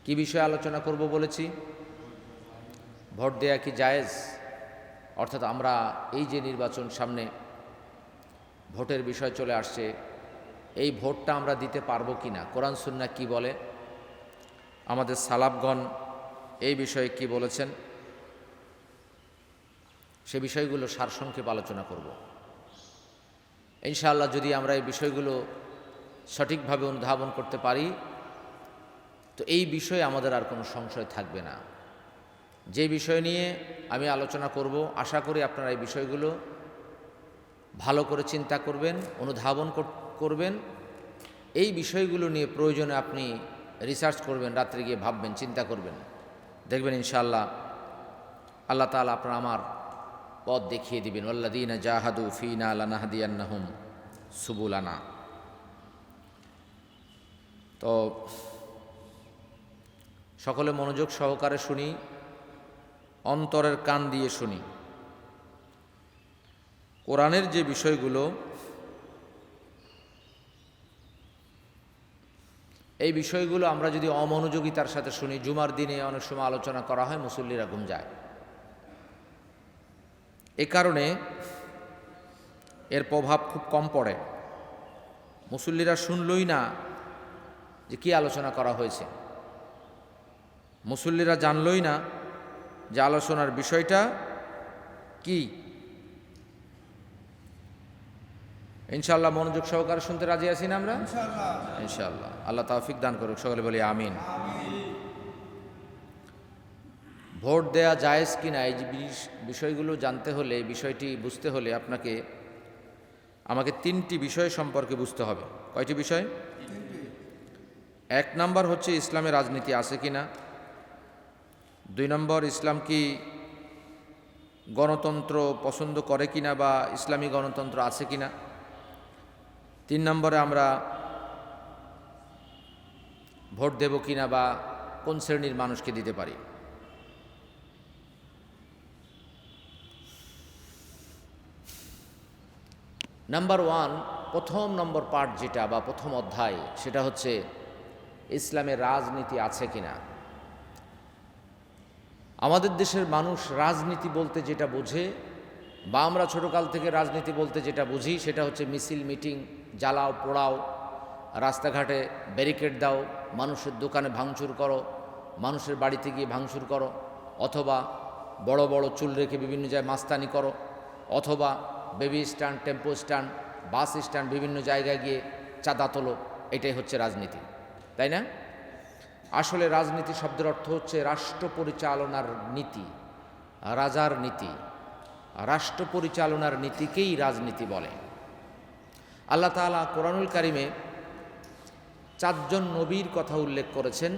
কি বিষয়ে আলোচনা করব বলেছি? ভোট দেয়া কি জায়েজ? অর্থাৎ আমরা এই যে নির্বাচন সামনে, ভোটের বিষয় চলে আসছে, এই ভোটটা আমরা দিতে পারবো কি না, কোরআন সুন্নাহ কি বলে, আমাদের সালাফগণ এই বিষয়ে কি বলেছেন, সে বিষয়গুলো সারসংক্ষেপ আলোচনা করব ইনশাআল্লাহ। যদি আমরা এই বিষয়গুলো সঠিকভাবে অনুধাবন করতে পারি তো এই বিষয়ে আমাদের আর কোনো সংশয় থাকবে না। যে বিষয় নিয়ে আমি আলোচনা করব, আশা করি আপনারা এই বিষয়গুলো ভালো করে চিন্তা করবেন, অনুধাবন করবেন। এই বিষয়গুলো নিয়ে প্রয়োজনে আপনি রিসার্চ করবেন, রাত্রে গিয়ে ভাববেন, চিন্তা করবেন, দেখবেন ইনশাআল্লাহ আল্লাহ তাআলা আপনার আমার পথ দেখিয়ে দিবেন। ওয়াল্লাযীনা জাহাদু ফীনা লানাহদিয়ান্নাহুম সুবুলানা। তো সকলে মনোযোগ সহকারে শুনি, অন্তরের কান দিয়ে শুনি। কোরআনের যে বিষয়গুলো, এই বিষয়গুলো আমরা যদি অমনোযোগিতার সাথে শুনি, জুমার দিনে অনেক সময় আলোচনা করা হয়, মুসল্লিরা ঘুম যায়। এ কারণে এর প্রভাব খুব কম পড়ে। মুসল্লিরা শুনলই না যে কি আলোচনা করা হয়েছে, মুসল্লিরা জানলই না যে আলোচনার বিষয়টা কি। ইনশাআল্লাহ মনোযোগ সহকারে শুনতে রাজি আছি না আমরা? ইনশাআল্লাহ। আল্লাহ তৌফিক দান করুক, সকলে বলি আমিন। ভোট দেয়া জায়েজ কিনা, এই বিষয়গুলো জানতে হলে, এই বিষয়টি বুঝতে হলে আমাকে তিনটি বিষয় সম্পর্কে বুঝতে হবে। কয়টি বিষয়? এক নাম্বার হচ্ছে ইসলামে রাজনীতি আছে কিনা। দুই নম্বর, ইসলাম কি গণতন্ত্র পছন্দ করে কিনা বা ইসলামী গণতন্ত্র আছে কিনা। তিন নম্বরে আমরা ভোট দেব কিনা বা কোন শ্রেণীর মানুষকে দিতে পারি। নাম্বার ওয়ান, প্রথম নম্বর পার্ট যেটা বা প্রথম অধ্যায়, সেটা হচ্ছে ইসলামের রাজনীতি আছে কিনা। আমাদের দেশের মানুষ রাজনীতি বলতে যেটা বোঝে, বা আমরা ছোটকাল থেকে রাজনীতি বলতে যেটা বুঝি, সেটা হচ্ছে মিছিল মিটিং, জ্বালাও পোড়াও, রাস্তাঘাটে ব্যারিকেড দাও, মানুষের দোকানে ভাঙচুর করো, মানুষের বাড়িতে গিয়ে ভাঙচুর করো, অথবা বড় বড় চুল রেখে বিভিন্ন জায়গায় মাস্তানি করো, অথবা baby stand, tempo stand, bus stand, বিভিন্ন জায়গায় গিয়ে চাঁদা তোলো। এটাই হচ্ছে রাজনীতি, তাই না? আসলে রাজনীতি শব্দের অর্থ হচ্ছে রাষ্ট্র পরিচালনার নীতি, রাজার নীতি। রাষ্ট্র পরিচালনার নীতিকেই রাজনীতি বলে। আল্লাহ তাআলা কোরআনুল কারিমে 4 জন নবীর কথা উল্লেখ করেছেন,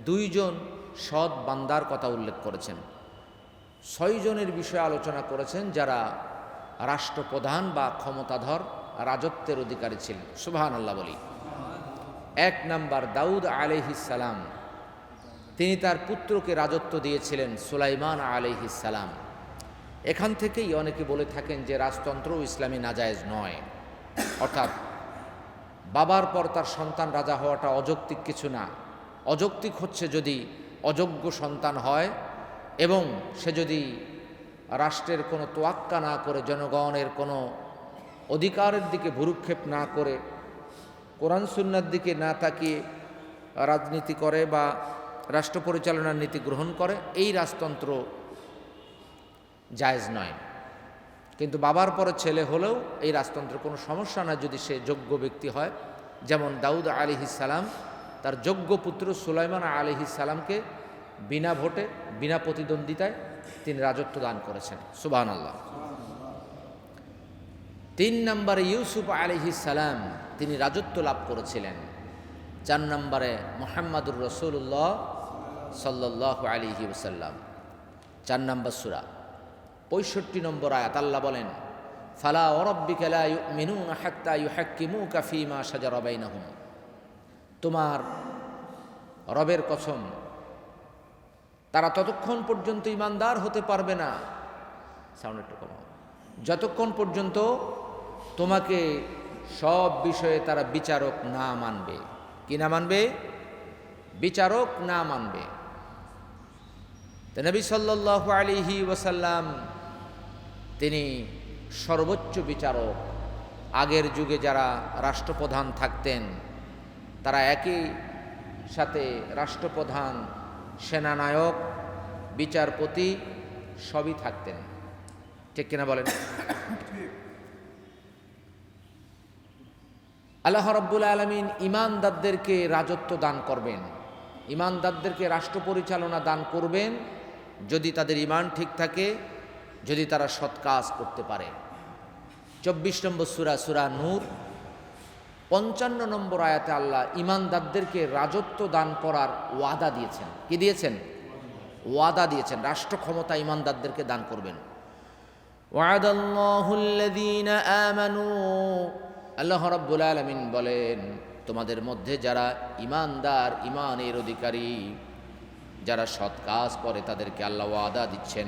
2 জন সৎ বান্দার কথা উল্লেখ করেছেন, 6 জনের বিষয়ে আলোচনা করেছেন যারা রাষ্ট্রপ্রধান বা ক্ষমতাধর, রাজত্বের অধিকারী ছিলেন। সুবহানাল্লাহ বলি। 1 নাম্বার দাউদ আলাইহিস সালাম, তিনি তার পুত্রকে রাজত্ব দিয়েছিলেন, সুলাইমান আলাইহিস সালাম। এখান থেকেই অনেকে বলে থাকেন যে রাজতন্ত্র ইসলামী নাজায়েজ নয়, অর্থাৎ বাবার পর তার সন্তান রাজা হওয়াটা অযৌক্তিক কিছু না। অযৌক্তিক হচ্ছে যদি অযোগ্য সন্তান হয় এবং সে যদি রাষ্ট্রের কোনো তোয়াক্কা না করে, জনগণের কোনো অধিকারের দিকে ভ্রুক্ষেপ না করে, কোরআন সুন্নাহর দিকে না তাকিয়ে রাজনীতি করে বা রাষ্ট্র পরিচালনার নীতি গ্রহণ করে, এই রাজতন্ত্র জায়েজ নয়। কিন্তু বাবার পরে ছেলে হলেও এই রাজতন্ত্রের কোনো সমস্যা না, যদি সে যোগ্য ব্যক্তি হয়। যেমন দাউদ আলাইহিস সালাম তার যোগ্য পুত্র সুলাইমান আলাইহিস সালামকে বিনা ভোটে, বিনা প্রতিদ্বন্দ্বিতায় তিনি রাজত্ব দান করেছেন। সুবহানাল্লাহ। 3 নম্বরে ইউসুফ আলাইহিস সালাম, তিনি রাজত্ব লাভ করেছিলেন। 4 নম্বরে মুহাম্মাদুর রাসূলুল্লাহ সাল্লাল্লাহু আলাইহি ওয়াসাল্লাম। 4 নম্বর সূরা 65 নম্বর আয়াত, আল্লাহ বলেন, ফালা ওয়ারাব্বিকা লা ইউমিনুনা হাত্তা ইউহাক্কিমুকা ফীমা শাজারা বাইনাহুম। তোমার রবের কসম, তারা ততক্ষণ পর্যন্ত ঈমানদার হতে পারবে না, সাউন্ড একটু কমাও, যতক্ষণ পর্যন্ত তোমাকে সব বিষয়ে তারা বিচারক না মানবে। কি না মানবে? বিচারক না মানবে। তো নবী সাল্লাল্লাহু আলাইহি ওয়াসাল্লাম তিনি সর্বোচ্চ বিচারক। আগের যুগে যারা রাষ্ট্রপ্রধান থাকতেন তারা একই সাথে রাষ্ট্রপ্রধান, সেনানায়ক, বিচারপতি সবই থাকতেন, ঠিক কিনা বলেন? আল্লাহ রাব্বুল আলামিন ঈমানদারদেরকে রাজত্ব দান করবেন, ঈমানদারদেরকে রাষ্ট্র পরিচালনা দান করবেন যদি তাদের ঈমান ঠিক থাকে, যদি তারা সৎ কাজ করতে পারে। 24 নম্বর সূরা, সূরা নূর 55 নম্বর আয়াতে আল্লাহ ঈমানদারদেরকে রাজত্ব দান করার ওয়াদা দিয়েছেন। কি দিয়েছেন? ওয়াদা দিয়েছেন, রাষ্ট্র ক্ষমতা ঈমানদারদেরকে দান করবেন। ওয়াদাল্লাহুল্লাযীনা আমানু, আল্লাহ রাব্বুল আলামিন বলেন তোমাদের মধ্যে যারা ঈমানদার, ঈমানের অধিকারী, যারা সৎ কাজ করে তাদেরকে আল্লাহ ওয়াদা দিচ্ছেন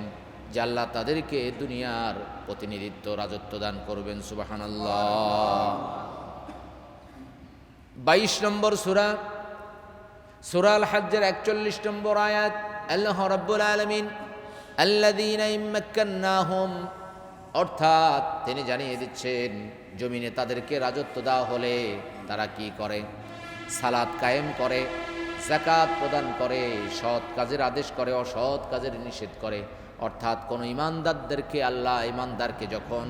যে আল্লাহ তাদেরকে দুনিয়ার প্রতিনিধিত্ব, রাজত্ব দান করবেন। সুবহানাল্লাহ। 22 নম্বর সূরা, সূরা আল হজ্জের 41 নম্বর আয়াত, আল্লাহ রাব্বুল আলামিন আল্লাযীনা ইম্মাক্কান্নাহুম, অর্থাৎ তিনি জানিয়ে দিচ্ছেন জমিনে তাদেরকে রাজত্ব দেওয়া হলে তারা কি করে? সালাত কায়েম করে, যাকাত প্রদান করে, সৎ কাজের আদেশ করে, অসৎ কাজের নিষেধ করে। অর্থাৎ কোন ঈমানদারদেরকে আল্লাহ, ঈমানদারকে যখন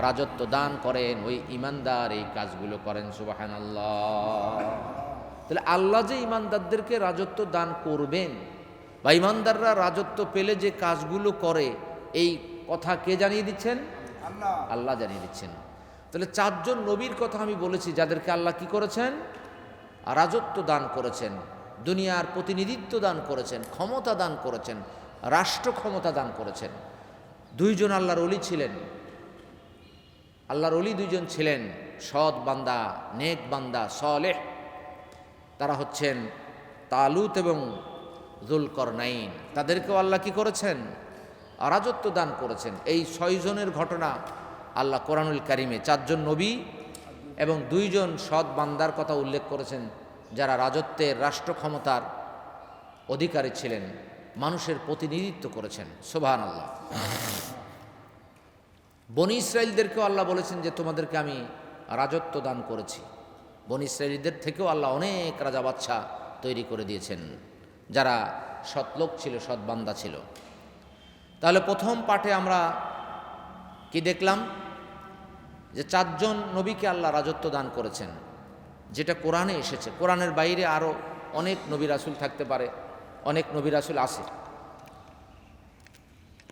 রাজত্ব দান করেন ওই ঈমানদার এই কাজগুলো করেন। সুবহানাল্লাহ। তাহলে আল্লাহ যে ঈমানদারদেরকে রাজত্ব দান করবেন বা ঈমানদাররা রাজত্ব পেলে যে কাজগুলো করে, এই কথা কে জানিয়ে দিচ্ছেন? আল্লাহ জানিয়ে দিচ্ছেন। তাহলে 4 জন নবীর কথা আমি বলেছি যাদেরকে আল্লাহ কি করেছেন? রাজত্ব দান করেছেন, দুনিয়ার প্রতিনিধিত্ব দান করেছেন, ক্ষমতা দান করেছেন, রাষ্ট্র ক্ষমতা দান করেছেন। 2 জন আল্লাহর ওলি ছিলেন, আল্লাহর ওলি 2 জন ছিলেন, সৎ বান্দা, নেক বান্দা, সালেহ। তারা হচ্ছেন তালুত এবং যুলকরনাইন। তাদেরকেও আল্লাহ কি করেছেন? রাজত্ব দান করেছেন। এই 6 জনের ঘটনা আল্লাহ কোরআনুল কারিমে 4 জন নবী এবং 2 জন সৎ বান্দার কথা উল্লেখ করেছেন যারা রাজত্বের, রাষ্ট্র ক্ষমতার অধিকারী ছিলেন, মানুষের প্রতিনিধিত্ব করেছেন। সুবহানাল্লাহ। বনী ইসরাইলদেরকেও আল্লাহ বলেছেন যে তোমাদেরকে আমি রাজত্ব দান করেছি। বনী ইসরাইলদের থেকেও আল্লাহ অনেক রাজা বাদশা তৈরি করে দিয়েছেন যারা সৎলোক ছিল, সৎ বান্দা ছিল। তাহলে প্রথম পাঠে আমরা কি দেখলাম? যে 4 জন নবীকে আল্লাহ রাজত্ব দান করেছেন, যেটা কোরআনে এসেছে। কোরআনের বাইরে আরও অনেক নবী রাসূল থাকতে পারে, অনেক নবী রাসূল আছে।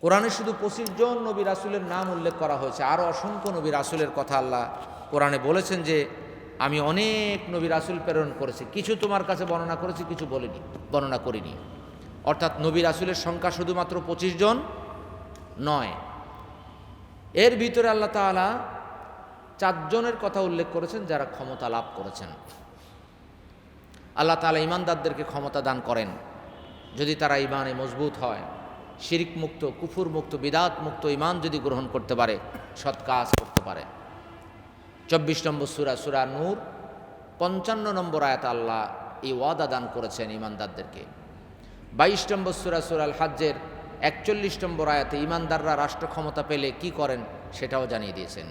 কোরআনে শুধু 25 জন নবী রাসূলের নাম উল্লেখ করা হয়েছে, আরও অসংখ্য নবী রাসূলের কথা আল্লাহ কোরআনে বলেছেন যে আমি অনেক নবী রাসূল প্রেরণ করেছি, কিছু তোমার কাছে বর্ণনা করেছি, কিছু বর্ণনা করিনি। অর্থাৎ নবী রাসূলের সংখ্যা শুধুমাত্র 25 জন নয়। এর ভিতরে আল্লাহ তাআলা 4 জনের কথা উল্লেখ করেছেন যারা ক্ষমতা লাভ করেছেন। আল্লাহ তাআলা ঈমানদারদেরকে ক্ষমতা দান করেন যদি তারা ঈমানে মজবুত হয়, শিরক মুক্ত, কুফুর মুক্ত, বিদাত মুক্ত ঈমান যদি গ্রহণ করতে পারে, সৎ কাজ করতে পারে। 24 নম্বর সূরা, সূরা নূর 55 নম্বর আয়াতে আল্লাহ এই ওয়াদা দান করেছেন ঈমানদারদেরকে। 22 নম্বর সূরা, সূরা আল হজ্জের 41 নম্বর আয়াতে ঈমানদাররা রাষ্ট্র ক্ষমতা পেলে কি করেন সেটাও জানিয়ে দিয়েছেন।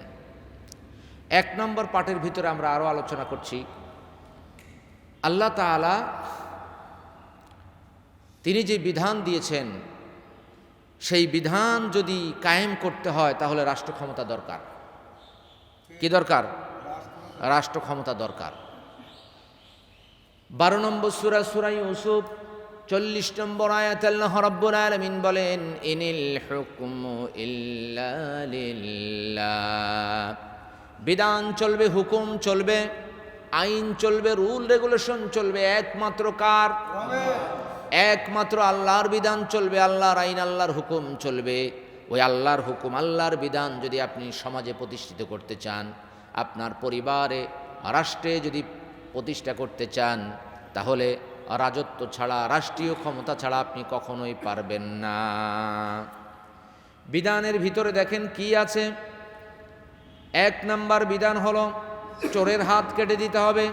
1 নম্বর পাঠের ভিতরে আমরা আরও আলোচনা করছি আল্লাহ তাআলা তিনি যে বিধান দিয়েছেন সেই বিধান যদি কায়েম করতে হয় তাহলে রাষ্ট্র ক্ষমতা দরকার। কি দরকার? রাষ্ট্র ক্ষমতা দরকার। 12 নম্বর সূরা, সূরা ইউসুফ 40 নম্বর আয়াতে আল্লাহ রাব্বুল আলামিন বলেন ইনিল হুকমু ইল্লা লিল্লাহ, বিধান চলবে, হুকুম চলবে, আইন চলবে, রুল রেগুলেশন চলবে একমাত্র কার? একমাত্র আল্লাহর বিধান চলবে, আল্লাহর আইন, আল্লাহর হুকুম চলবে। ওই আল্লাহর হুকুম, আল্লাহর বিধান যদি আপনি সমাজে প্রতিষ্ঠিত করতে চান, আপনার পরিবারে, রাষ্ট্রে যদি প্রতিষ্ঠা করতে চান, তাহলে রাজত্ব ছাড়া, রাষ্ট্রীয় ক্ষমতা ছাড়া আপনি কখনোই পারবেন না। বিধানের ভিতরে দেখেন কি আছে। 1 নাম্বার বিধান হলো চোরের হাত কেটে দিতে হবে।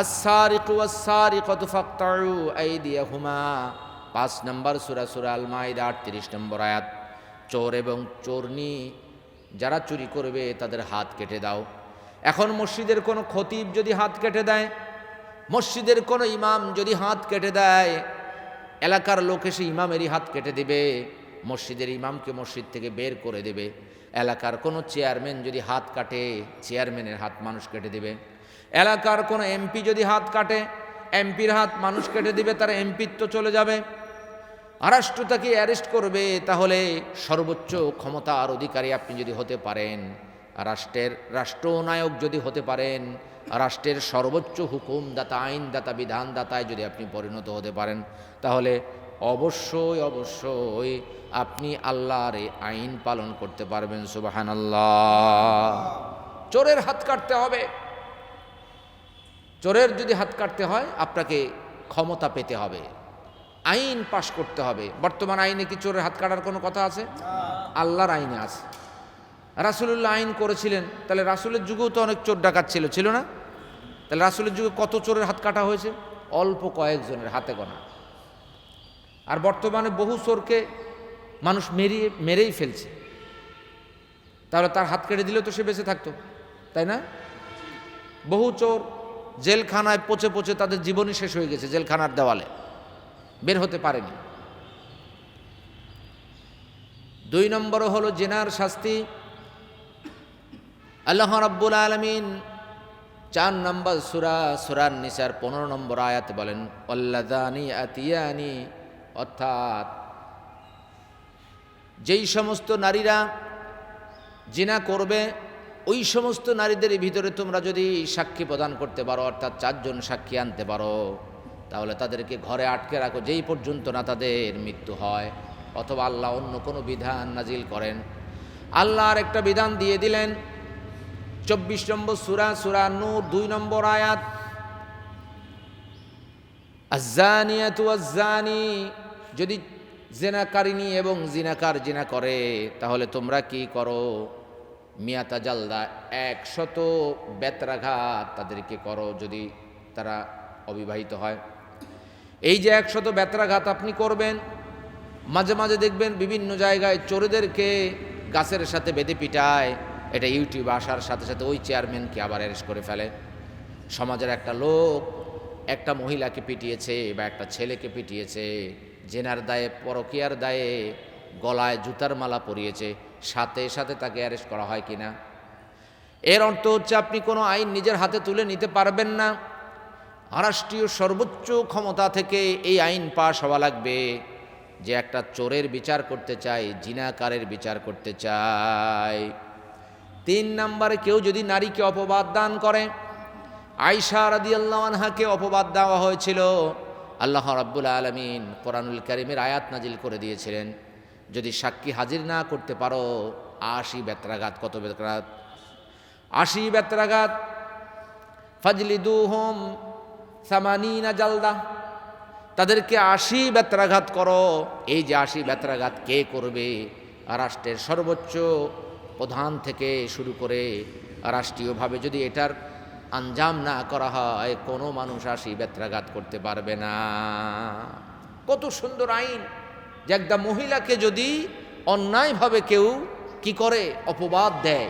আস-সারিকু ওয়াস-সারিকাতু ফাকতাউ আইদিয়াহুমা, 5 নম্বর সূরা, সূরা আল মাইদা 38 নম্বর আয়াত। চোর এবং চোরনি যারা চুরি করবে তাদের হাত কেটে দাও। এখন মসজিদের কোনো খতিব যদি হাত কেটে দেয়, মসজিদের কোনো ইমাম যদি হাত কেটে দেয়, এলাকার লোক এসে ইমামেরই হাত কেটে দেবে, মসজিদের ইমামকে মসজিদ থেকে বের করে দেবে। এলাকার কোনো চেয়ারম্যান যদি হাত কাটে, চেয়ারম্যানের হাত মানুষ কেটে দেবে। এলাকার কোনো এমপি যদি হাত কাটে, এমপির হাত মানুষ কেটে দিবে, তার এমপিত্ব চলে যাবে। রাষ্ট্র তাকে অ্যারেস্ট করবে। তাহলে সর্বোচ্চ ক্ষমতার অধিকারী আপনি যদি হতে পারেন, রাষ্ট্রনায়ক যদি হতে পারেন, রাষ্ট্রের সর্বোচ্চ হুকুমদাতা, আইনদাতা, বিধানদাতায় যদি আপনি পরিণত হতে পারেন, তাহলে অবশ্যই অবশ্যই আপনি আল্লাহর এই আইন পালন করতে পারবেন। সুবহানাল্লাহ। চোরের হাত কাটতে হবে। চোরের যদি হাত কাটতে হয়, আপনাকে ক্ষমতা পেতে হবে, আইন পাশ করতে হবে। বর্তমান আইনে কি চোরের হাত কাটার কোনো কথা আছে? আল্লাহর আইনে আছে। রাসূলুল্লাহ আইন করেছিলেন, তাহলে রাসূলের যুগেও তো অনেক চোর ডাকাত ছিল না? তাহলে রাসূলের যুগে কত চোরের হাত কাটা হয়েছে? অল্প কয়েকজনের, হাতে গোনা। আর বর্তমানে বহু চোরকে মানুষ মেরেই ফেলছে। তাহলে তার হাত কেটে দিলেও তো সে বেঁচে থাকতো, তাই না? বহু চোর জেলখানায় পচে পচে তাদের জীবনই শেষ হয়ে গেছে, জেলখানার দেওয়ালে বের হতে পারেনি। 2 নম্বর হলো জিনার শাস্তি। আল্লাহ রাব্বুল আলামিন 4 নম্বর সূরা নিসার 15 নম্বর আয়াতে বলেন, ওয়াল্লাযানি আতিয়ানি, অর্থাৎ যেই সমস্ত নারীরা জিনা করবে, ওই সমস্ত নারীদের ভিতরে তোমরা যদি সাক্ষী প্রদান করতে পারো, অর্থাৎ 4 জন সাক্ষী আনতে পারো, তাহলে তাদেরকে ঘরে আটকে রাখো যেই পর্যন্ত না তাদের মৃত্যু হয়, অথবা আল্লাহ অন্য কোনো বিধান নাজিল করেন। আল্লাহর একটা বিধান দিয়ে দিলেন। 24 নম্বর সূরা নূর 2 নম্বর আয়াত, আয-যানিয়াতু ওয়াজ-যানি, যদি জিনাকারিনী এবং জিনাকার জিনা করে, তাহলে তোমরা কি করো? মিয়াতা জালদা, 100 বেত্রাঘাত তাদেরকে করো যদি তারা অবিবাহিত হয়। এই যে 100 বেত্রাঘাত আপনি করবেন, মাঝে মাঝে দেখবেন বিভিন্ন জায়গায় চোরদেরকে গাছের সাথে বেঁধে পিটায়। এটা ইউটিউবে আসার সাথে সাথে ওই চেয়ারম্যানকে আবার অ্যারেস্ট করে ফেলে। সমাজের একটা লোক একটা মহিলাকে পিটিয়েছে বা একটা ছেলেকে পিটিয়েছে, জেনার দায়ে, পরকীয়ার দায়ে গলায় জুতার মালা পরিয়েছে, সাথে সাথে তাকে অ্যারেস্ট করা হয় কিনা? এর অর্থ হচ্ছে আপনি কোনো আইন নিজের হাতে তুলে নিতে পারবেন না। রাষ্ট্রীয় সর্বোচ্চ ক্ষমতা থেকে এই আইন পাশ হওয়া লাগবে যে একটা চোরের বিচার করতে চাই, জিনাকারের বিচার করতে চাই। 3 নম্বরে, কেউ যদি নারীকে অপবাদ দান করে, আয়েশা রাদিয়াল্লাহু আনহাকে অপবাদ দেওয়া হয়েছিল। আল্লাহ রাব্বুল আলামিন কোরআনুল কারীমের আয়াত নাজিল করে দিয়েছিলেন, যদি সাক্ষী হাজির না করতে পারো 80 বেত্রাঘাত। কত বেত্রাঘাত? 80 বেত্রাঘাত। ফাজলিদুহুম 80 জালদা, তাদেরকে 80 বেত্রাঘাত করো। এই যে 80 বেত্রাঘাত কে করবে? রাষ্ট্রের সর্বোচ্চ প্রধান থেকে শুরু করে রাষ্ট্রীয়ভাবে যদি এটার আঞ্জাম না করা হয়, কোনো মানুষ 80 বেত্রাঘাত করতে পারবে না। কত সুন্দর আইন যে একটা মহিলাকে যদি অন্যায়ভাবে কেউ কি করে, অপবাদ দেয়,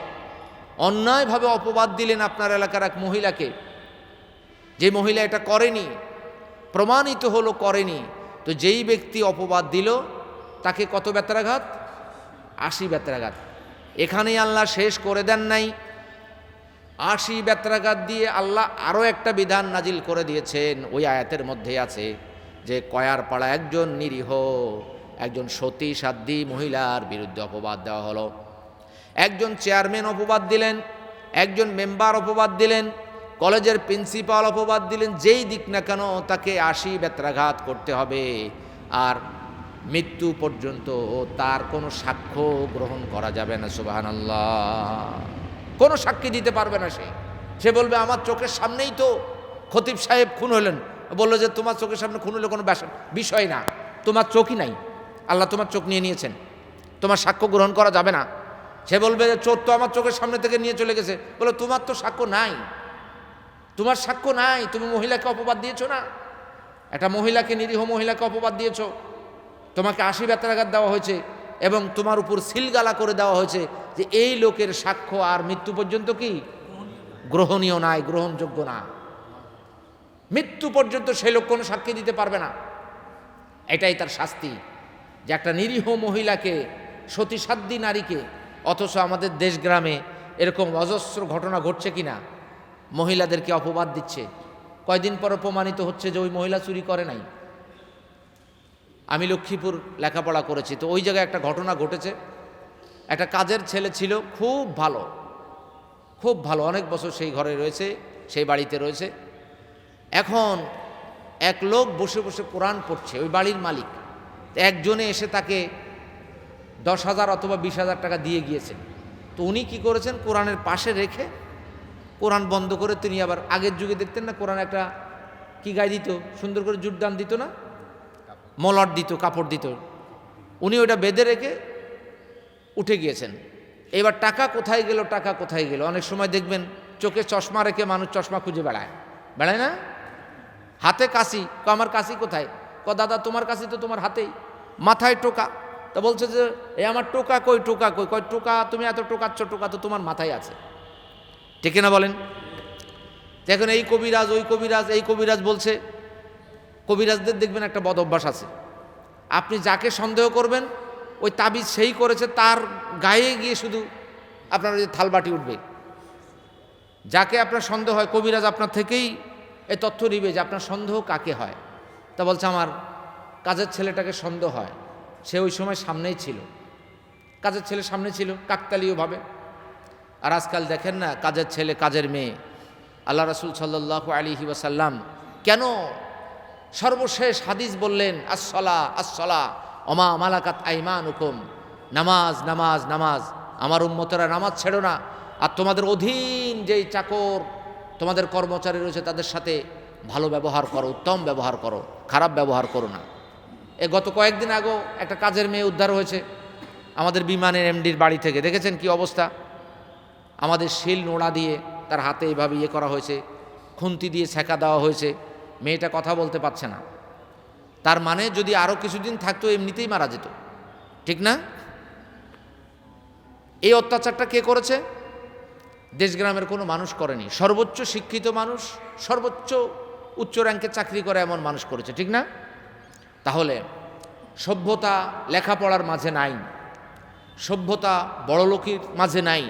অন্যায়ভাবে অপবাদ দিলেন আপনার এলাকার এক মহিলাকে, যে মহিলা এটা করেনি, প্রমাণিত হলো করেনি, তো যেই ব্যক্তি অপবাদ দিল তাকে কত বেত্রাঘাত? 80 বেত্রাঘাত। এখানেই আল্লাহ শেষ করে দেন নাই। 80 বেত্রাঘাত দিয়ে আল্লাহ আরও একটা বিধান নাজিল করে দিয়েছেন। ওই আয়াতের মধ্যে আছে যে কয়ার পাড়া একজন নিরীহ, একজন সতী সাধ্বী মহিলার বিরুদ্ধে অপবাদ দেওয়া হলো। একজন চেয়ারম্যান অপবাদ দিলেন, একজন মেম্বার অপবাদ দিলেন, কলেজের প্রিন্সিপাল অপবাদ দিলেন, যেই দিক না কেন তাকে 80 বেত্রাঘাত করতে হবে। আর মৃত্যু পর্যন্ত তার কোনো সাক্ষ্য গ্রহণ করা যাবে না। সুবহানাল্লাহ। কোনো সাক্ষী দিতে পারবে না। সে বলবে আমার চোখের সামনেই তো খতিব সাহেব খুন হলেন। বললো যে তোমার চোখের সামনে খুন হলে কোনো বিষয় না, তোমার চোখই নাই, আল্লাহ তোমার চোখ নিয়ে নিয়েছেন, তোমার সাক্ষ্য গ্রহণ করা যাবে না। সে বলবে যে চোর তো আমার চোখের সামনে থেকে নিয়ে চলে গেছে। বলে তোমার তো সাক্ষ্য নাই, তোমার সাক্ষ্য নাই, তুমি মহিলাকে অপবাদ দিয়েছো না, একটা মহিলাকে, নিরীহ মহিলাকে অপবাদ দিয়েছো, তোমাকে 80 বেত্রাঘাত দেওয়া হয়েছে এবং তোমার উপর সিলগালা করে দেওয়া হয়েছে যে এই লোকের সাক্ষ্য আর মৃত্যু পর্যন্ত কি গ্রহণীয় নাই, গ্রহণযোগ্য না, মৃত্যু পর্যন্ত সে লোক কোনো সাক্ষী দিতে পারবে না। এটাই তার শাস্তি, যে একটা নিরীহ মহিলাকে, সতীসাধ্যী নারীকে, অথচ আমাদের দেশ গ্রামে এরকম অজস্র ঘটনা ঘটছে কিনা, মহিলাদেরকে অপবাদ দিচ্ছে, কয়দিন পর প্রমাণিত হচ্ছে যে ওই মহিলা চুরি করে নাই। আমি লক্ষ্মীপুর লেখাপড়া করেছি, তো ওই জায়গায় একটা ঘটনা ঘটেছে। একটা কাজের ছেলে ছিল, খুব ভালো, খুব ভালো, অনেক বছর সেই ঘরে রয়েছে, সেই বাড়িতে রয়েছে। এখন এক লোক বসে বসে কোরআন পড়ছে, ওই বাড়ির মালিক। একজনে এসে তাকে 10,000 অথবা 20,000 টাকা দিয়ে গিয়েছেন। তো উনি কি করেছেন, কোরআনের পাশে রেখে কোরআন বন্ধ করে তিনি আবার, আগের যুগে দেখতেন না কোরআন একটা কি গায়ে দিত, সুন্দর করে জুটদান দিত না, মলট দিত, কাপড় দিত, উনি ওটা বেঁধে রেখে উঠে গিয়েছেন। এবার টাকা কোথায় গেল, টাকা কোথায় গেল। অনেক সময় দেখবেন চোখে চশমা রেখে মানুষ চশমা খুঁজে বেড়ায়, বেড়ায় না? হাতে কাশি, আমার কাশি কোথায়? দাদা তোমার কাশি তো তোমার হাতেই। মাথায় টোকা, তা বলছে যে এ আমার টোকা কই, টোকা কই? কয় টোকা তুমি এত টোকাচ্ছ, টোকা তো তোমার মাথায় আছে, ঠিক না বলেন? এখন এই কবিরাজ, ওই কবিরাজ, এই কবিরাজ বলছে। কবিরাজদের দেখবেন একটা বদ অভ্যাস আছে, আপনি যাকে সন্দেহ করবেন ওই তাবিজ সেই করেছে, তার গায়ে গিয়ে শুধু আপনার ওই থালবাটি উঠবে। যাকে আপনার সন্দেহ হয়, কবিরাজ আপনার থেকেই এই তথ্য নিবে যে আপনার সন্দেহ কাকে হয়। তা বলছে আমার কাজের ছেলেটাকে সন্দেহ হয়, সে ওই সময় সামনেই ছিল, কাজের ছেলে সামনে ছিল কাকতালীয়ভাবে। আর আজকাল দেখেন না, কাজের ছেলে কাজের মেয়ে। আল্লাহ রাসূল সাল্লাল্লাহু আলাইহি ওয়াসাল্লাম কেন সর্বশেষ হাদিস বললেন, আসসালা আসসালা ওমা মালাকাত আইমানুকুম, নামাজ নামাজ নামাজ, আমার উম্মতেরা নামাজ ছেড়ো না, আর তোমাদের অধীন যেই চাকর, তোমাদের কর্মচারী রয়েছে তাদের সাথে ভালো ব্যবহার করো, উত্তম ব্যবহার করো, খারাপ ব্যবহার করো না। গত কয়েকদিন আগেও একটা কাজের মেয়ে উদ্ধার হয়েছে আমাদের বিমানের এমডির বাড়ি থেকে, দেখেছেন কি অবস্থা? আমাদের শিল নোড়া দিয়ে তার হাতে এভাবে ইয়ে করা হয়েছে, খুন্তি দিয়ে ছেঁকা দেওয়া হয়েছে, মেয়েটা কথা বলতে পারছে না। তার মানে যদি আরও কিছুদিন থাকতো এমনিতেই মারা যেত, ঠিক না? এই অত্যাচারটা কে করেছে? দেশগ্রামের কোনো মানুষ করেনি, সর্বোচ্চ শিক্ষিত মানুষ, সর্বোচ্চ উচ্চ র্যাঙ্কে চাকরি করে এমন মানুষ করেছে, ঠিক না? তাহলে সভ্যতা লেখাপড়ার মাঝে নাই, সভ্যতা বড়লোকের মাঝে নাই,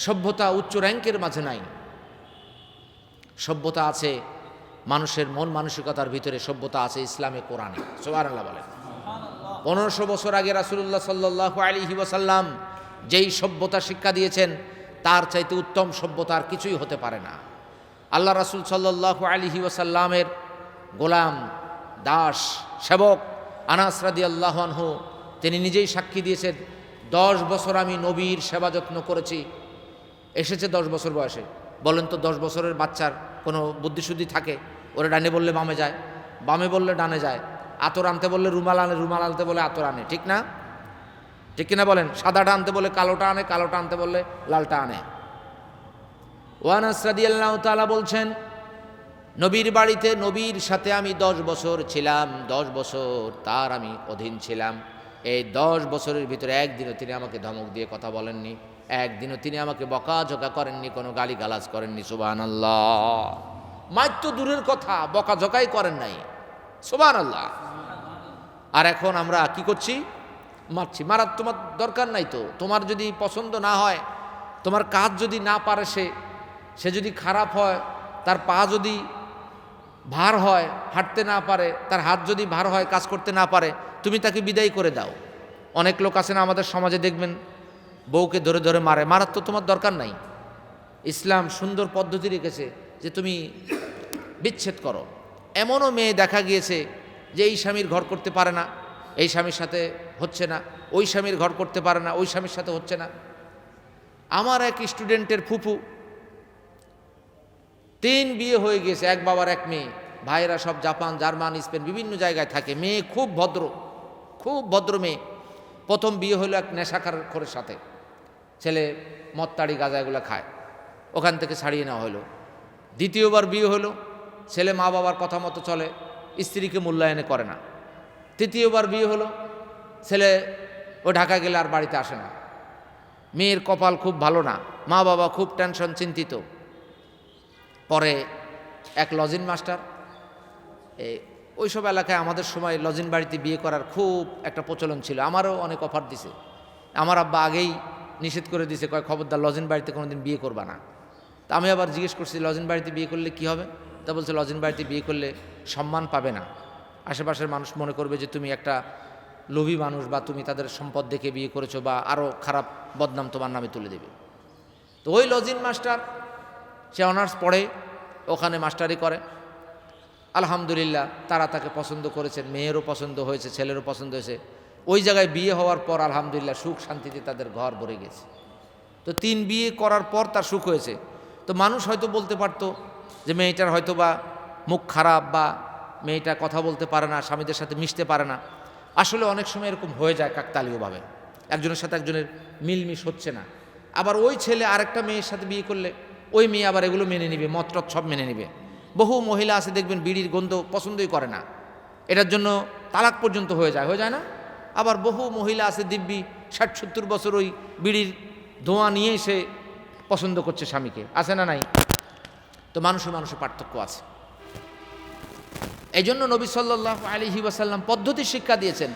সভ্যতা উচ্চ র্যাঙ্কের মাঝে নাই, সভ্যতা আছে মানুষের মন মানসিকতার ভিতরে, সভ্যতা আছে ইসলামে, কোরআনে। সুবহানাল্লাহ বলেন। 1500 বছর আগে রাসূলুল্লাহ সাল্লাল্লাহু আলাইহি ওয়াসাল্লাম যেই সভ্যতা শিক্ষা দিয়েছেন, তার চাইতে উত্তম সভ্যতা আর কিছুই হতে পারে না। আল্লাহ রাসূল সাল্লাল্লাহু আলাইহি ওয়াসাল্লামের গোলাম, দাস, সেবক আনাস রাদিয়াল্লাহু আনহু তিনি নিজেই সাক্ষী দিয়েছেন, 10 বছর আমি নবীর সেবা যত্ন করেছি। এসেছে 10 বছর বয়সে। বলেন তো 10 বছরের বাচ্চার কোনো বুদ্ধিশুদ্ধি থাকে? ওরা ডানে বললে বামে যায়, বামে বললে ডানে যায়, আতর আনতে বললে রুমাল আনে, রুমাল আনতে বলে আতর আনে, ঠিক না? ঠিক কিনা বলেন? সাদাটা আনতে বলে কালোটা আনে, কালোটা আনতে বললে লালটা আনে। আনাস রাদিয়াল্লাহু তাআলা বলছেন, নবীর বাড়িতে নবীর সাথে আমি 10 বছর ছিলাম, 10 বছর তার আমি অধীন ছিলাম। এই 10 বছরের ভিতরে একদিনও তিনি আমাকে ধমক দিয়ে কথা বলেননি, একদিনও তিনি আমাকে বকাঝকা করেননি, কোনো গালিগালাজ করেননি। সুবহানাল্লাহ। মাইর তো দূরের কথা, বকাঝকাই করেন নাই। সুবহানাল্লাহ। আর এখন আমরা কি করছি? মারছি। মারার তোমার দরকার নাই তো। তোমার যদি পছন্দ না হয়, তোমার কাজ যদি না পারে, সে যদি খারাপ হয়, তার পা যদি ভার হয়, হাঁটতে না পারে, তার হাত যদি ভার হয়, কাজ করতে না পারে, তুমি তাকে বিদায় করে দাও। অনেক লোক আছে না আমাদের সমাজে, দেখবেন বউকে ধরে ধরে মারে। মারার তো তোমার দরকার নাই। ইসলাম সুন্দর পদ্ধতি রেখেছে যে তুমি বিচ্ছেদ করো। এমনও মেয়ে দেখা গিয়েছে যে এই স্বামীর ঘর করতে পারে না, এই স্বামীর সাথে হচ্ছে না, ওই স্বামীর ঘর করতে পারে না, ওই স্বামীর সাথে হচ্ছে না। আমার এক স্টুডেন্টের ফুফু 3 বিয়ে হয়ে গিয়েছে, এক বাবার এক মেয়ে। ভাইয়েরা সব জাপান, জার্মান, স্পেন বিভিন্ন জায়গায় থাকে। মেয়ে খুব ভদ্র, খুব ভদ্র মেয়ে। প্রথম বিয়ে হলো এক নেশাখোরের সাথে। ছেলে মদ, তাড়ি, গাঁজা এগুলো খায়, ওখান থেকে ছাড়িয়ে নেওয়া হলো। দ্বিতীয়বার বিয়ে হলো, ছেলে মা বাবার কথা মতো চলে, স্ত্রীকে মূল্যায়নে করে না। তৃতীয়বার বিয়ে হলো, ছেলে ও ঢাকা গেলে আর বাড়িতে আসে না। মেয়ের কপাল খুব ভালো না, মা বাবা খুব টেনশন, চিন্তিত। পরে এক লজিন মাস্টার, ওইসব এলাকায় আমাদের সময় লজিন বাড়িতে বিয়ে করার খুব একটা প্রচলন ছিল। আমারও অনেক অফার দিছে, আমার আব্বা আগেই নিষেধ করে দিছে, কয় খবরদার লজিন বাড়িতে কোনোদিন বিয়ে করবা না। তা আমি আবার জিজ্ঞেস করছি লজিন বাড়িতে বিয়ে করলে কি হবে? তা বলছে লজিন বাড়িতে বিয়ে করলে সম্মান পাবে না, আশেপাশের মানুষ মনে করবে যে তুমি একটা লোভী মানুষ, বা তুমি তাদের সম্পদ দেখে বিয়ে করেছো, বা আরও খারাপ বদনাম তোমার নামে তুলে দেবে। তো ওই লজিন মাস্টার, সে অনার্স পড়ে, ওখানে মাস্টারি করে। আলহামদুলিল্লাহ তারা তাকে পছন্দ করেছেন, মেয়েরও পছন্দ হয়েছে, ছেলেরও পছন্দ হয়েছে। ওই জায়গায় বিয়ে হওয়ার পর আলহামদুলিল্লাহ সুখ শান্তিতে তাদের ঘর ভরে গেছে। তো 3 বিয়ে করার পর তার সুখ হয়েছে। তো মানুষ হয়তো বলতে পারতো যে মেয়েটার হয়তো বা মুখ খারাপ, বা মেয়েটা কথা বলতে পারে না, স্বামীদের সাথে মিশতে পারে না। আসলে অনেক সময় এরকম হয়ে যায় কাকতালীয়ভাবে, একজনের সাথে একজনের মিলমিশ হচ্ছে না। আবার ওই ছেলে আরেকটা মেয়ের সাথে বিয়ে করলে ওই মেয়ে আবার এগুলো মেনে নিবে, মতরত সব মেনে নিবে। বহু মহিলা আছে দেখবেন বিড়ির গন্ধ পছন্দই করে না, এটার জন্য তালাক পর্যন্ত হয়ে যায় না? আবার বহু মহিলা আছে দিব্যি 60-70 বছর ওই বিড়ির ধোঁয়া নিয়েই সে পছন্দ করছে স্বামীকে, আছে না নাই? তো মানুষের পার্থক্য আছে। এই জন্য নবী সাল্লাল্লাহু আলাইহি ওয়াসাল্লাম পদ্ধতি শিক্ষা দিয়েছেন,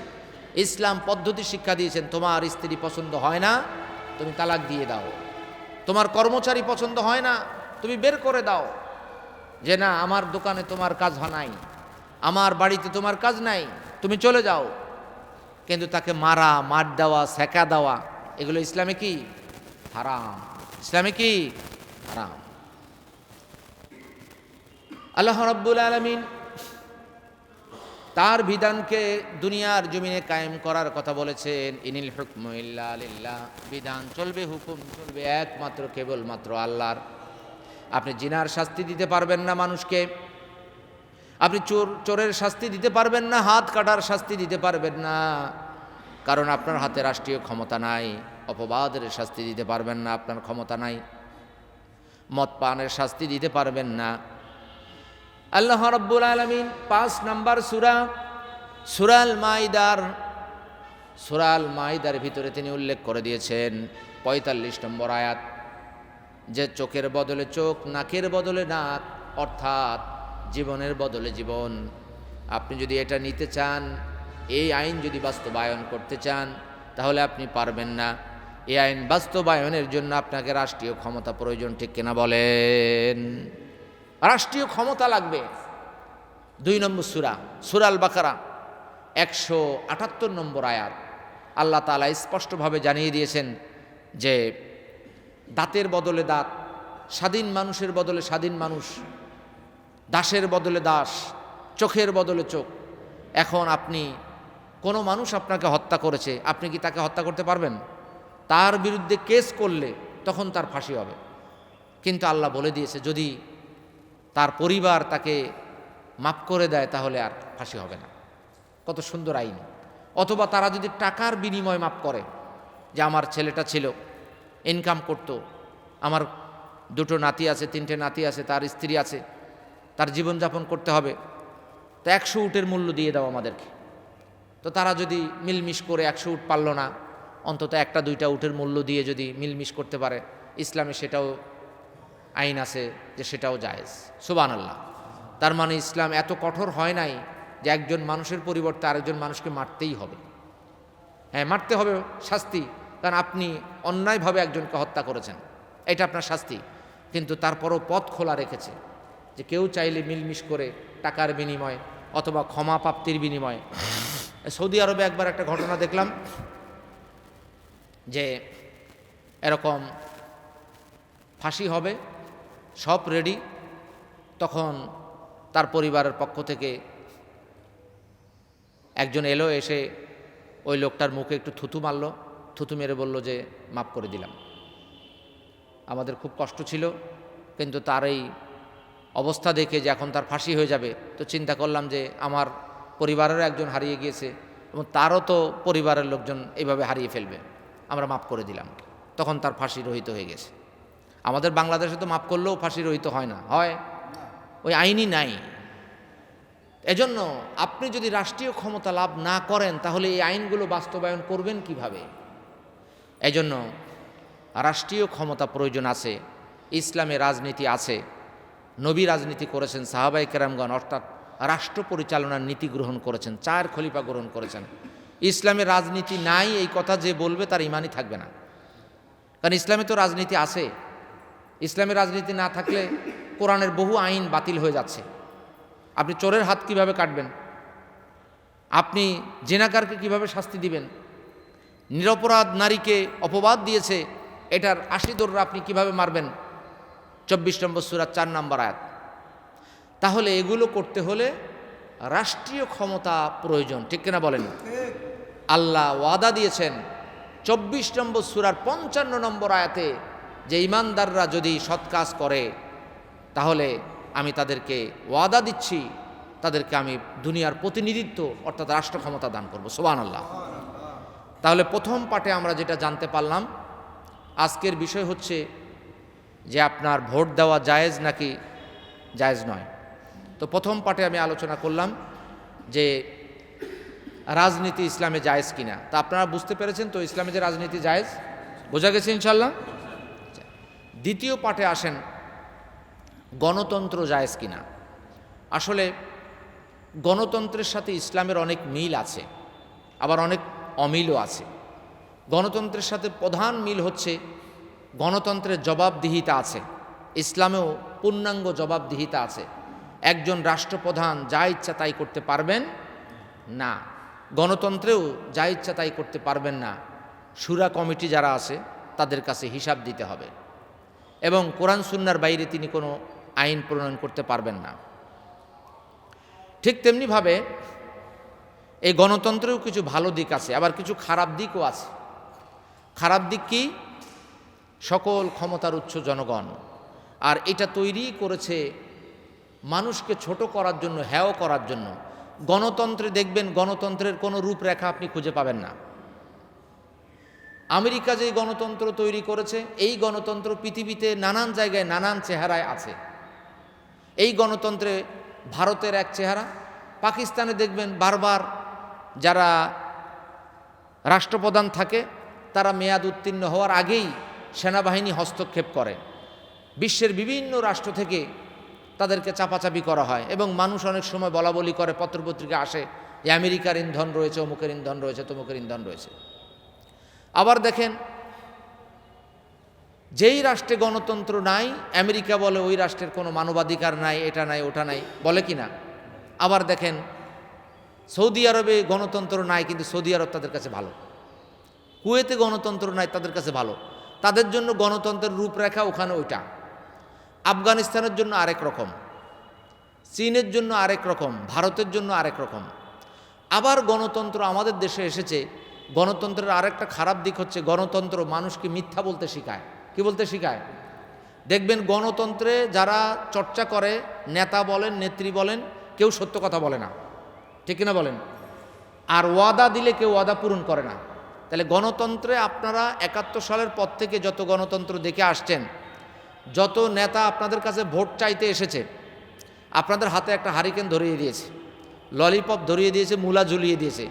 ইসলাম পদ্ধতি শিক্ষা দিয়েছেন। তোমার স্ত্রী পছন্দ হয় না, তুমি তালাক দিয়ে দাও। তোমার কর্মচারী পছন্দ হয় না, তুমি বের করে দাও, যে না আমার দোকানে তোমার কাজ নাই, আমার বাড়িতে তোমার কাজ নাই, তুমি চলে যাও। কিন্তু তাকে মারা, মার দেওয়া, সেকা দেওয়া, এগুলো ইসলামে কি হারাম, ইসলামে কি হারাম। আল্লাহ রাব্বুল আলামিন তার বিধানকে দুনিয়ার জমিনে কায়েম করার কথা বলেছেন। ইনিল হুকমু ইল্লা লিল্লাহ, বিধান চলবে, হুকুম চলবে একমাত্র কেবলমাত্র আল্লাহর। আপনি জিনার শাস্তি দিতে পারবেন না মানুষকে, আপনি চোরের শাস্তি দিতে পারবেন না, হাত কাটার শাস্তি দিতে পারবেন না, কারণ আপনার হাতে রাষ্ট্রীয় ক্ষমতা নাই। অপবাদের শাস্তি দিতে পারবেন না, আপনার ক্ষমতা নাই। মদ পানের শাস্তি দিতে পারবেন না। আল্লাহ রাব্বুল আলামিন 5 নম্বর সূরা আল মাইদার ভিতরে তিনি উল্লেখ করে দিয়েছেন 45 নম্বর আয়াত, যে চোখের বদলে চোখ, নাকের বদলে নাক, অর্থাৎ জীবনের বদলে জীবন। আপনি যদি এটা নিতে চান, এই আইন যদি বাস্তবায়ন করতে চান, তাহলে আপনি পারবেন না। এই আইন বাস্তবায়নের জন্য আপনাকে রাষ্ট্রীয় ক্ষমতা প্রয়োজন, ঠিক কিনা বলেন? রাষ্ট্রীয় ক্ষমতা লাগবে। 2 নম্বর সূরা আল বাকারা 178 নম্বর আয়াত, আল্লাহ তাআলা স্পষ্টভাবে জানিয়ে দিয়েছেন যে দাঁতের বদলে দাঁত, স্বাধীন মানুষের বদলে স্বাধীন মানুষ, দাসের বদলে দাস, চোখের বদলে চোখ। এখন আপনি কোনো মানুষ আপনাকে হত্যা করেছে, আপনি কি তাকে হত্যা করতে পারবেন? তার বিরুদ্ধে কেস করলে তখন তার ফাঁসি হবে। কিন্তু আল্লাহ বলে দিয়েছে যদি তার পরিবার তাকে মাফ করে দেয় তাহলে আর ফাঁসি হবে না। কত সুন্দর আইন! অথবা তারা যদি টাকার বিনিময় মাফ করে, যে আমার ছেলেটা ছিল, ইনকাম করত, আমার 2টো নাতি আছে, 3টে নাতি আছে, তার স্ত্রী আছে, তার জীবনযাপন করতে হবে, তো 100 উটের মূল্য দিয়ে দাও আমাদেরকে। তো তারা যদি মিলমিশ করে 100 উট পারল না, অন্তত 1টা-2টা উটের মূল্য দিয়ে যদি মিলমিশ করতে পারে, ইসলামে সেটাও আইন আছে যে সেটাও জায়েজ। সুবহানাল্লাহ। তার মানে ইসলাম এত কঠোর হয় নাই যে একজন মানুষের পরিবর্তে আরেকজন মানুষকে মারতেই হবে। হ্যাঁ, মারতে হবে, শাস্তি, কারণ আপনি অন্যায়ভাবে একজনকে হত্যা করেছেন, এটা আপনার শাস্তি। কিন্তু তারপরও পথ খোলা রেখেছে যে কেউ চাইলে মিলমিশ করে টাকার বিনিময় অথবা ক্ষমা প্রাপ্তির বিনিময়ে। সৌদি আরবে একবার একটা ঘটনা দেখলাম যে এরকম ফাঁসি হবে, সব রেডি, তখন তার পরিবারের পক্ষ থেকে একজন এলো, এসে ওই লোকটার মুখে একটু থুতু মারল, থুতু মেরে বলল যে মাফ করে দিলাম। আমাদের খুব কষ্ট ছিল, কিন্তু তার এই অবস্থা দেখে যে এখন তার ফাঁসি হয়ে যাবে, তো চিন্তা করলাম যে আমার পরিবারেরও একজন হারিয়ে গিয়েছে এবং তারও তো পরিবারের লোকজন এইভাবে হারিয়ে ফেলবে, আমরা মাফ করে দিলাম। তখন তার ফাঁসি রহিত হয়ে গেছে। আমাদের বাংলাদেশে তো মাফ করলেও ফাঁসি রহিত হয় না, হয় ওই আইনই নাই। এজন্য আপনি যদি রাষ্ট্রীয় ক্ষমতা লাভ না করেন তাহলে এই আইনগুলো বাস্তবায়ন করবেন কিভাবে? এজন্য রাষ্ট্রীয় ক্ষমতা প্রয়োজন আছে। ইসলামে রাজনীতি আছে, নবী রাজনীতি করেছেন, সাহাবায়ে কেরামগণ অর্থাৎ রাষ্ট্র পরিচালনার নীতি গ্রহণ করেছেন, 4 খলিফা গ্রহণ করেছেন। ইসলামে রাজনীতি নাই এই কথা যে বলবে তার ইমানই থাকবে না, কারণ ইসলামে তো রাজনীতি আছে। ইসলামে রাজনীতি না থাকলে কোরআনের বহু আইন বাতিল হয়ে যাচ্ছে। আপনি চোরের হাত কিভাবে কাটবেন? আপনি জিনাকারকে কিভাবে শাস্তি দিবেন? নিরপরাধ নারীকে অপবাদ দিয়েছে, এটার 80 দৌড়া আপনি কিভাবে মারবেন? 24 নম্বর সূরা 4 নম্বর আয়াত। তাহলে এগুলো করতে হলে রাষ্ট্রীয় ক্ষমতা প্রয়োজন, ঠিক কিনা বলেন? আল্লাহ ওয়াদা দিয়েছেন 24 নম্বর সূরার 55 নম্বর আয়াতে যে ইমানদাররা যদি সৎ কাজ করে তাহলে আমি তাদেরকে ওয়াদা দিচ্ছি, তাদেরকে আমি দুনিয়ার প্রতিনিধিত্ব অর্থাৎ রাষ্ট্র ক্ষমতা দান করব। সুবহানাল্লাহ। তাহলে প্রথম পাঠে আমরা যেটা জানতে পারলাম, আজকের বিষয় হচ্ছে যে আপনার ভোট দেওয়া জায়েজ নাকি জায়েজ নয়। তো প্রথম পাঠে আমি আলোচনা করলাম যে রাজনীতি ইসলামে জায়েজ কিনা। তা আপনারা বুঝতে পেরেছেন তো ইসলামে যে রাজনীতি জায়েজ, বোঝা গেছে ইনশাল্লাহ। দ্বিতীয় পাঠে আসেন গণতন্ত্র জায়েজ কিনা। আসলে গণতন্ত্রের সাথে ইসলামের অনেক মিল আছে, আবার অনেক অমিলও আছে। গণতন্ত্রের সাথে প্রধান মিল হচ্ছে গণতন্ত্রের জবাবদিহিতা আছে, ইসলামেও পূর্ণাঙ্গ জবাবদিহিতা আছে। একজন রাষ্ট্রপ্রধান যা ইচ্ছা তাই করতে পারবেন না, গণতন্ত্রেও যা ইচ্ছা তাই করতে পারবেন না। শুরা কমিটি যারা আছে তাদের কাছে হিসাব দিতে হবে, এবং কোরআন সুন্নাহর বাইরে তিনি কোনো আইন প্রণয়ন করতে পারবেন না। ঠিক তেমনিভাবে এই গণতন্ত্রেও কিছু ভালো দিক আছে, আবার কিছু খারাপ দিকও আছে। খারাপ দিক কি? সকল ক্ষমতার উৎস জনগণ, আর এটা তৈরি করেছে মানুষকে ছোট করার জন্য, হেয় করার জন্য। গণতন্ত্রে দেখবেন গণতন্ত্রের কোনো রূপরেখা আপনি খুঁজে পাবেন না। আমেরিকা যেই গণতন্ত্র তৈরি করেছে, এই গণতন্ত্র পৃথিবীতে নানান জায়গায় নানান চেহারায় আছে। এই গণতন্ত্রে ভারতের এক চেহারা, পাকিস্তানে দেখবেন বারবার যারা রাষ্ট্রপ্রধান থাকে তারা মেয়াদ উত্তীর্ণ হওয়ার আগেই সেনাবাহিনী হস্তক্ষেপ করে। বিশ্বের বিভিন্ন রাষ্ট্র থেকে তাদেরকে চাপাচাপি করা হয়, এবং মানুষ অনেক সময় বলাবলি করে, পত্রপত্রিকা আসে যে আমেরিকার ইন্ধন রয়েছে, অমুকের ইন্ধন রয়েছে, তমুকের ইন্ধন রয়েছে। আবার দেখেন যেই রাষ্ট্রে গণতন্ত্র নাই, আমেরিকা বলে ওই রাষ্ট্রের কোনো মানবাধিকার নাই, এটা নাই ওটা নাই, বলে কি না? আবার দেখেন সৌদি আরবে গণতন্ত্র নাই, কিন্তু সৌদি আরব তাদের কাছে ভালো। কুয়েতে গণতন্ত্র নাই, তাদের কাছে ভালো। তাদের জন্য গণতন্ত্রের রূপরেখা ওখানে ওইটা। আফগানিস্তানের জন্য আরেক রকম, চীনের জন্য আরেক রকম, ভারতের জন্য আরেক রকম। আবার গণতন্ত্র আমাদের দেশে এসেছে। গণতন্ত্রের আরেকটা খারাপ দিক হচ্ছে গণতন্ত্র মানুষকে মিথ্যা বলতে শেখায়। কি বলতে শেখায়? দেখবেন গণতন্ত্রে যারা চর্চা করে, নেতা বলেন, নেত্রী বলেন, কেউ সত্য কথা বলে না, ঠিক কিনা বলেন? আর ওয়াদা দিলে কেউ ওয়াদা পূরণ করে না। তাহলে গণতন্ত্রে আপনারা 71 সালের পর থেকে যত গণতন্ত্র দেখে আসছেন, যত নেতা আপনাদের কাছে ভোট চাইতে এসেছে, আপনাদের হাতে একটা হারিকেন ধরিয়ে দিয়েছে, ললিপপ ধরিয়ে দিয়েছে, মূলা ঝুলিয়ে দিয়েছে।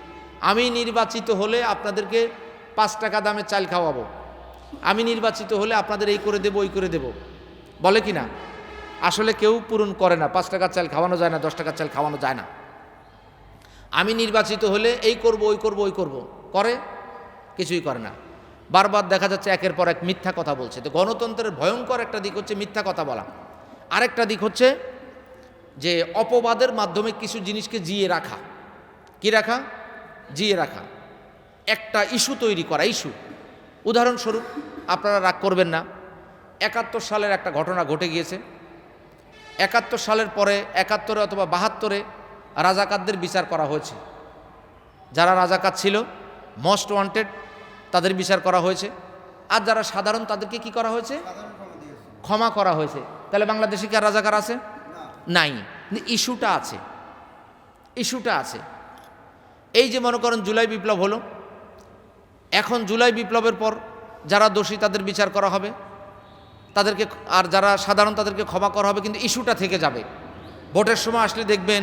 আমি নির্বাচিত হলে আপনাদেরকে 5 টাকা দামে চাল খাওয়াবো, আমি নির্বাচিত হলে আপনাদের এই করে দেব, ওই করে দেব, বলে কি না? আসলে কেউ পূরণ করে না। 5 টাকার চাল খাওয়ানো যায় না, 10 টাকার চাল খাওয়ানো যায় না। আমি নির্বাচিত হলে এই করব, ওই করব, ওই করব, করে? কিছুই করে না। বারবার দেখা যাচ্ছে একের পর এক মিথ্যা কথা বলছে। তো গণতন্ত্রের ভয়ঙ্কর একটা দিক হচ্ছে মিথ্যা কথা বলা। আরেকটা দিক হচ্ছে যে অপবাদের মাধ্যমে কিছু জিনিসকে জিয়ে রাখা। কি রাখা? জিয়ে রাখা, একটা ইস্যু তৈরি করা। ইস্যু, উদাহরণস্বরূপ, আপনারা রাগ করবেন না, 71 সালের একটা ঘটনা ঘটে গিয়েছে। 71 সালের পরে 71 অথবা 72-এ রাজাকারদের বিচার করা হয়েছে। যারা রাজাকার ছিল, মোস্ট ওয়ান্টেড, তাদের বিচার করা হয়েছে। আর যারা সাধারণ তাদেরকে কি করা হয়েছে? ক্ষমা করা হয়েছে। তাহলে বাংলাদেশে কি আর রাজাকার আছে? নাই। ইস্যুটা আছে, ইস্যুটা আছে। এই যে মনে করেন জুলাই বিপ্লব হলো, এখন জুলাই বিপ্লবের পর যারা দোষী তাদের বিচার করা হবে, তাদেরকে, আর যারা সাধারণ তাদেরকে ক্ষমা করা হবে, কিন্তু ইস্যুটা থেকে যাবে। ভোটের সময় আসলে দেখবেন